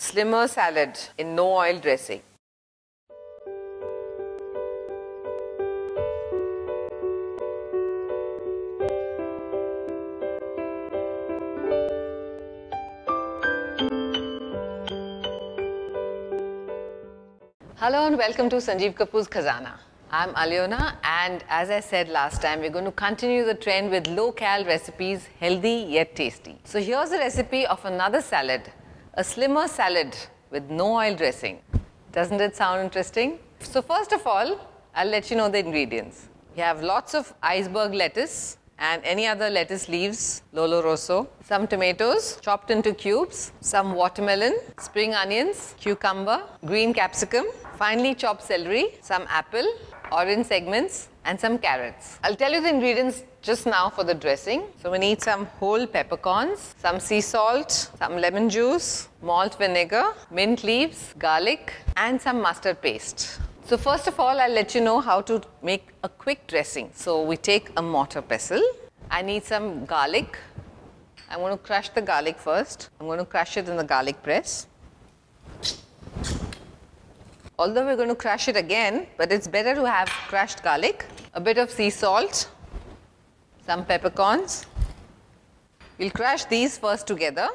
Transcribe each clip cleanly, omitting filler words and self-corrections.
Slimmer salad in no oil dressing. Hello and welcome to Sanjeev Kapoor's Khazana. I'm Aliona, and as I said last time, we're going to continue the trend with low-cal recipes, healthy yet tasty. So here's a recipe of another salad, a slimmer salad with no oil dressing. Doesn't it sound interesting? So first of all, I'll let you know the ingredients. We have lots of iceberg lettuce and any other lettuce leaves, Lolo Rosso, some tomatoes chopped into cubes, some watermelon, spring onions, cucumber, green capsicum, finely chopped celery, some apple, orange segments, and some carrots. I'll tell you the ingredients just now for the dressing. So we need some whole peppercorns, some sea salt, some lemon juice, malt vinegar, mint leaves, garlic, and some mustard paste. So first of all, I'll let you know how to make a quick dressing. So we take a mortar pestle. I need some garlic. I'm going to crush the garlic first. I'm going to crush it in the garlic press. Although we're going to crush it again, but it's better to have crushed garlic, a bit of sea salt, some peppercorns. We'll crush these first together.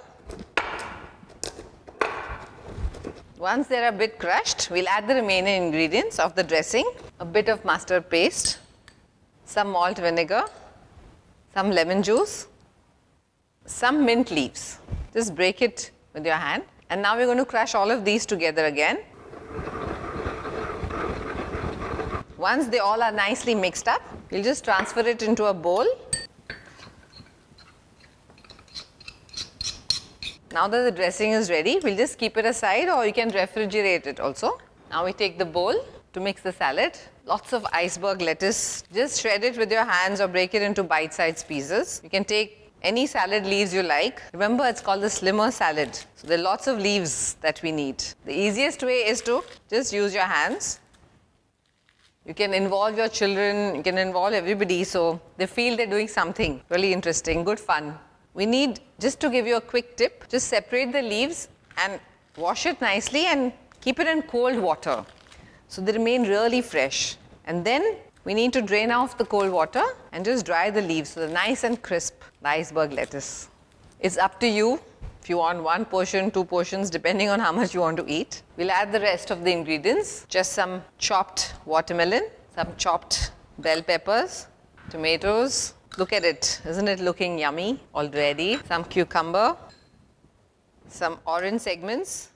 Once they're a bit crushed, we'll add the remaining ingredients of the dressing, a bit of mustard paste, some malt vinegar, some lemon juice, some mint leaves. Just break it with your hand. And now we're going to crush all of these together again. Once they all are nicely mixed up, we'll just transfer it into a bowl. Now that the dressing is ready, we'll just keep it aside, or you can refrigerate it also. Now we take the bowl to mix the salad. Lots of iceberg lettuce. Just shred it with your hands or break it into bite-sized pieces. You can take any salad leaves you like. Remember, it's called the slimmer salad. So there are lots of leaves that we need. The easiest way is to just use your hands. You can involve your children, you can involve everybody, so they feel they're doing something really interesting, good fun. We need, just to give you a quick tip, just separate the leaves and wash it nicely and keep it in cold water so they remain really fresh. And then we need to drain off the cold water and just dry the leaves so they're nice and crisp, the iceberg lettuce. It's up to you if you want one portion, two portions, depending on how much you want to eat. We'll add the rest of the ingredients, just some chopped watermelon, some chopped bell peppers, tomatoes. Look at it, isn't it looking yummy already? Some cucumber, some orange segments,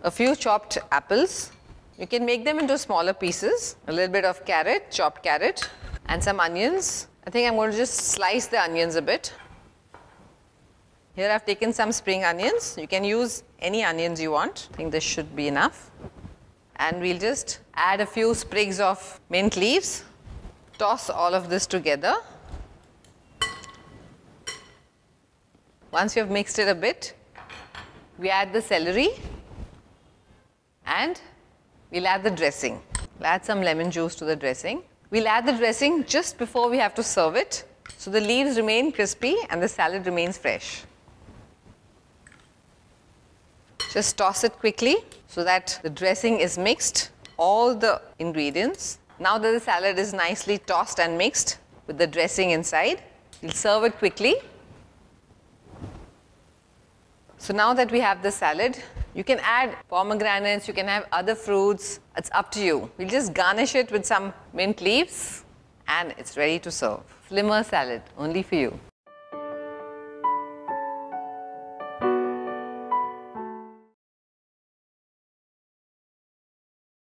a few chopped apples. You can make them into smaller pieces, a little bit of carrot, chopped carrot, and some onions. I think I'm going to just slice the onions a bit. Here I've taken some spring onions. You can use any onions you want. I think this should be enough. And we'll just add a few sprigs of mint leaves. Toss all of this together. Once you have mixed it a bit, we add the celery and we'll add the dressing. We'll add some lemon juice to the dressing. We'll add the dressing just before we have to serve it, so the leaves remain crispy and the salad remains fresh. Just toss it quickly so that the dressing is mixed, all the ingredients. Now that the salad is nicely tossed and mixed with the dressing inside, we'll serve it quickly. So now that we have the salad, you can add pomegranates, you can have other fruits, it's up to you. We'll just garnish it with some mint leaves and it's ready to serve. Slimmer salad, only for you.